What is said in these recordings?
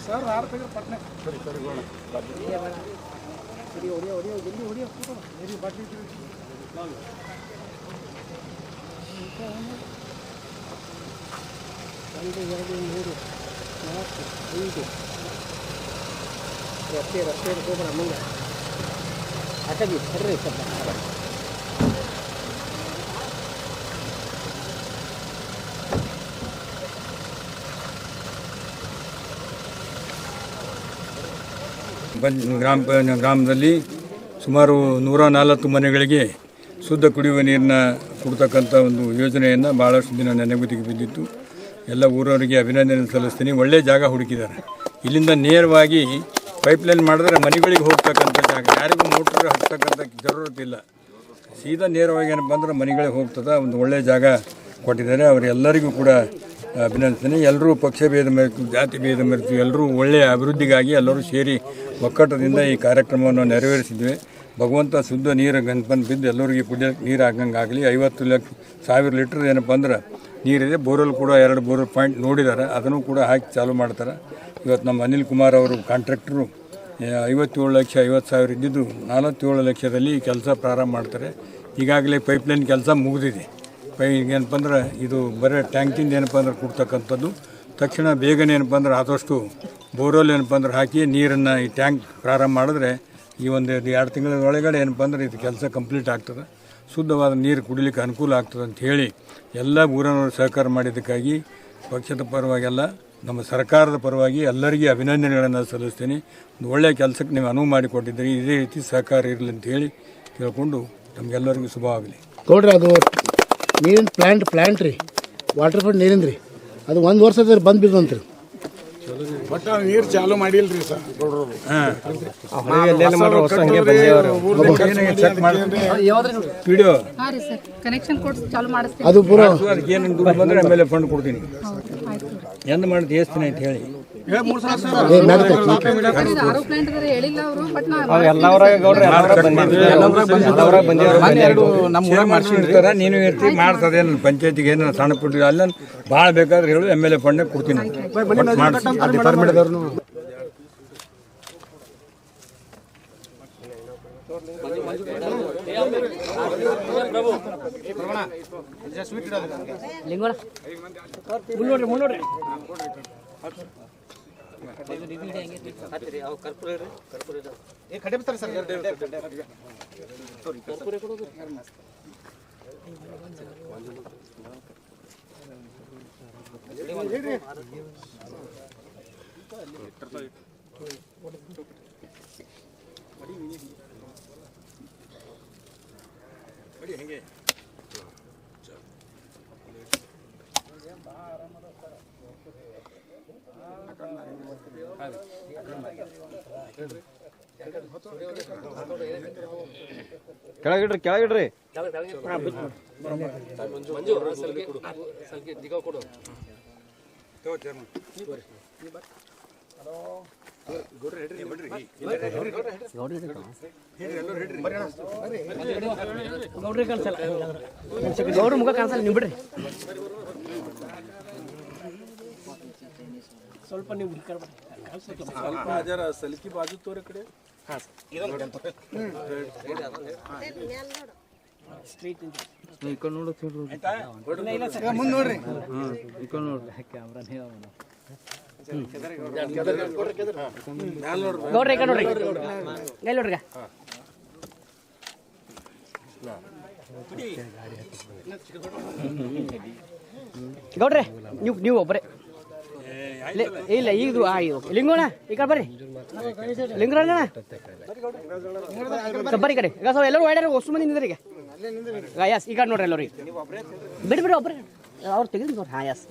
Sir ಆರು ತೆಗೆ ಪಟ್ನೆ ಸರಿ ಸರಿ ಗೋಣ ಹೊಡಿಯೋ ಹೊಡಿಯೋ ಹೊಡಿಯೋ ಜಲ್ದಿ ಹೊಡಿಯೋ ಸರಿ ಬಾಟ್ಲಿ ಒಂದು ಎರಡು ಮೂರು ನಾಲ್ಕು ಐದು ರಸ್ತೆ ರಸ್ತೆ ಹೋಗ್ಬೇಡ ಮುಂದೆ ಹಾಕಿ ಸರ್ರಿ ಸ್ವಲ್ಪ ಗ್ರಾಮದಲ್ಲಿ ಸುಮಾರು 104 ಮನೆಗಳಿಗೆ ಶುದ್ಧ ಕುಡಿಯುವ ನೀರನ್ನ ಕೊಡ್ತಕ್ಕಂಥ ಒಂದು ಯೋಜನೆಯನ್ನು ಭಾಳಷ್ಟು ದಿನ ನೆನೆಗುದಿಗೆ ಬಿದ್ದಿತ್ತು. ಎಲ್ಲ ಊರವರಿಗೆ ಅಭಿನಂದನೆ ಸಲ್ಲಿಸ್ತೀನಿ. ಒಳ್ಳೆಯ ಜಾಗ ಹುಡುಕಿದ್ದಾರೆ. ಇಲ್ಲಿಂದ ನೇರವಾಗಿ ಪೈಪ್ಲೈನ್ ಮಾಡಿದ್ರೆ ಮನೆಗಳಿಗೆ ಹೋಗ್ತಕ್ಕಂಥ ಜಾಗ, ಯಾರಿಗೂ ಮೋಟ್ರ್ ಹತ್ತಕ್ಕಂಥ ಜರೂರತ್ತಿಲ್ಲ. ಸೀದಾ ನೇರವಾಗಿ ಏನಪ್ಪ ಅಂದ್ರೆ ಮನೆಗಳಿಗೆ ಹೋಗ್ತದೆ. ಒಂದು ಒಳ್ಳೆಯ ಜಾಗ ಕೊಟ್ಟಿದ್ದಾರೆ. ಅವರೆಲ್ಲರಿಗೂ ಕೂಡ ಅಭಿನಂದಿಸ್ತೀನಿ. ಎಲ್ಲರೂ ಪಕ್ಷ ಭೇದ ಮೆರೆತು, ಜಾತಿ ಭೇದ ಮೆರೆತು ಎಲ್ಲರೂ ಒಳ್ಳೆಯ ಅಭಿವೃದ್ಧಿಗಾಗಿ ಎಲ್ಲರೂ ಸೇರಿ ಒಕ್ಕಟ್ಟದಿಂದ ಈ ಕಾರ್ಯಕ್ರಮವನ್ನು ನೆರವೇರಿಸಿದ್ವಿ. ಭಗವಂತ ಶುದ್ಧ ನೀರು ಗಂಟನ್ನು ಬಿದ್ದು ಎಲ್ಲರಿಗೆ ಕುಡಿಯೋಕ್ಕೆ ನೀರು ಆಗಂಗಾಗಲಿ. 50,000 ಲೀಟ್ರ್ ಏನಪ್ಪ ಅಂದ್ರೆ ನೀರಿದೆ. ಬೋರ್ವೆಲ್ ಕೂಡ 2 ಬೋರ್ವೆಲ್ ಪಾಯಿಂಟ್ ನೋಡಿದ್ದಾರೆ, ಅದನ್ನು ಕೂಡ ಹಾಕಿ ಚಾಲೂ ಮಾಡ್ತಾರೆ. ಇವತ್ತು ನಮ್ಮ ಅನಿಲ್ ಕುಮಾರ್ ಅವರು ಕಾಂಟ್ರಾಕ್ಟ್ರು 57,50,000 ಇದ್ದಿದ್ದು 47 ಲಕ್ಷದಲ್ಲಿ ಈ ಕೆಲಸ ಪ್ರಾರಂಭ ಮಾಡ್ತಾರೆ. ಈಗಾಗಲೇ ಪೈಪ್ಲೈನ್ ಕೆಲಸ ಮುಗಿದಿದೆ. ಏನಪ್ಪ ಅಂದ್ರೆ ಇದು ಬರೀ ಟ್ಯಾಂಕಿಂದ ಏನಪ್ಪ ಅಂದ್ರೆ ಕೊಡ್ತಕ್ಕಂಥದ್ದು. ತಕ್ಷಣ ಬೇಗನೆ ಏನಪ್ಪ ಅಂದ್ರೆ ಆದಷ್ಟು ಬೋರ್ವೆಲ್ ಏನಪ್ಪ ಅಂದ್ರೆ ಹಾಕಿ ನೀರನ್ನು ಈ ಟ್ಯಾಂಕ್ ಪ್ರಾರಂಭ ಮಾಡಿದ್ರೆ ಈ ಒಂದು 2 ತಿಂಗಳ ಒಳಗಡೆ ಏನಪ್ಪ ಅಂದ್ರೆ ಇದು ಕೆಲಸ ಕಂಪ್ಲೀಟ್ ಆಗ್ತದೆ. ಶುದ್ಧವಾದ ನೀರು ಕುಡಿಲಿಕ್ಕೆ ಅನುಕೂಲ ಆಗ್ತದೆ ಅಂತ ಹೇಳಿ ಎಲ್ಲ ಊರಿನವರು ಸಹಕಾರ ಮಾಡಿದ್ದಕ್ಕಾಗಿ ಪಕ್ಷದ ಪರವಾಗೆಲ್ಲ ನಮ್ಮ ಸರ್ಕಾರದ ಪರವಾಗಿ ಎಲ್ಲರಿಗೂ ಅಭಿನಂದನೆಗಳನ್ನು ಸಲ್ಲಿಸ್ತೀನಿ. ಒಂದು ಒಳ್ಳೆಯ ಕೆಲಸಕ್ಕೆ ನೀವು ಅನುವು ಮಾಡಿಕೊಟ್ಟಿದ್ದೀರಿ. ಇದೇ ರೀತಿ ಸಹಕಾರ ಇರಲಿ ಅಂತ ಹೇಳಿ ಕೇಳಿಕೊಂಡು ನಮಗೆಲ್ಲರಿಗೂ ಶುಭವಾಗಲಿ. ನೋಡ್ರಿ, ಅದು ನೀರಿನ ಪ್ಲ್ಯಾಂಟ್ ರೀ, ವಾಟರ್ ಫಂಡ್ ನೀರಿಂದ ರೀ, ಅದು 1 ವರ್ಷ ಬಂದು ಬಿದ್ದಂತ್ರಿ. ಬಟ್ ನೀರು ಚಾಲು ಮಾಡಿಲ್ರಿ ಸರ್. ಅದು ಪೂರ ಏನು ದುಡ್ಡು ಬಂದರೆ ಆಮೇಲೆ ಫಂಡ್ ಕೊಡ್ತೀನಿ. ಎಂದು ಮಾಡಿದ್ದು ಎಷ್ಟಿನ ಅಂತ ಹೇಳಿ ನೀನು ಇರ್ತೀವಿ ಮಾಡ್ತದೆ. ನನ್ನ ಪಂಚಾಯತಿಗೆ ಏನು ಸಣ್ಣ ಪುಟ್ಟ ಅಲ್ಲ ಭಾಳ ಬೇಕಾದ್ರೆ ಹೇಳು, MLA ಫಂಡ್ ಕೊಡ್ತೀನಿ. ಕೆಳಗಿಡ್ರಿ ಗೌಡ್ರ ಮುಖ ಕಾಣಿಸಲ್ಲ, ನೀವು ಬಿಡ್ರಿ. ಸ್ವಲ್ಪ ನೀವು ಸಲ್ಕಿ ಬಾಜು ತೋರಿ ಕಡೆ ಮುಂದೆ ನೋಡ್ರಿ. ಗೌಡ್ರಿ ಈಗ ನೋಡ್ರಿ, ಗೈ ನೋಡ್ರಿ. ಗೌಡ್ರಿ ನೀವು ಒಬ್ಬರೇ ಇಲ್ಲ. ಈಗ ಲಿಂಗೋಣ ಈ ಕಡೆ ಬರ್ರಿ. ಲಿಂಗಣ್ಣ ಬರ್ರಿ ಕಡೆ. ಈಗ ಸ್ವಲ್ಪ ಎಲ್ಲರೂ ಓಡಾಡ್ರಿ, ಹೊಸ ಮಂದಿ ನಿಂದ್ರಿ. ಈಗ ಯಸ್ ಈ ಕಡೆ ನೋಡ್ರಿ ಎಲ್ಲರಿಗೆ ಬಿಡ್ರಿ ಒಬ್ಬರೇ ಅವ್ರು ತೆಗೆದು ನೋಡ್ರಿ. ಹಾಂ ಯಸ್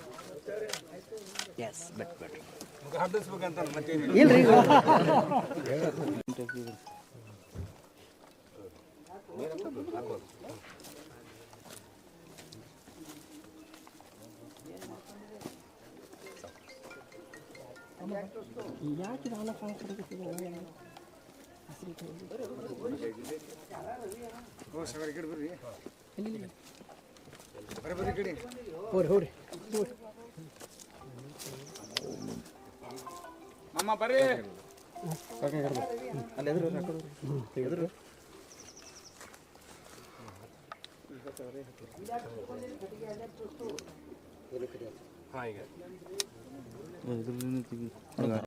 ಯಸ್ ಬಿಟ್ರಿ ಇಲ್ರಿ. ಯಾಕೆ ನಾನು ಹೋರಿ ಅಮ್ಮ ಬರ್ರಿ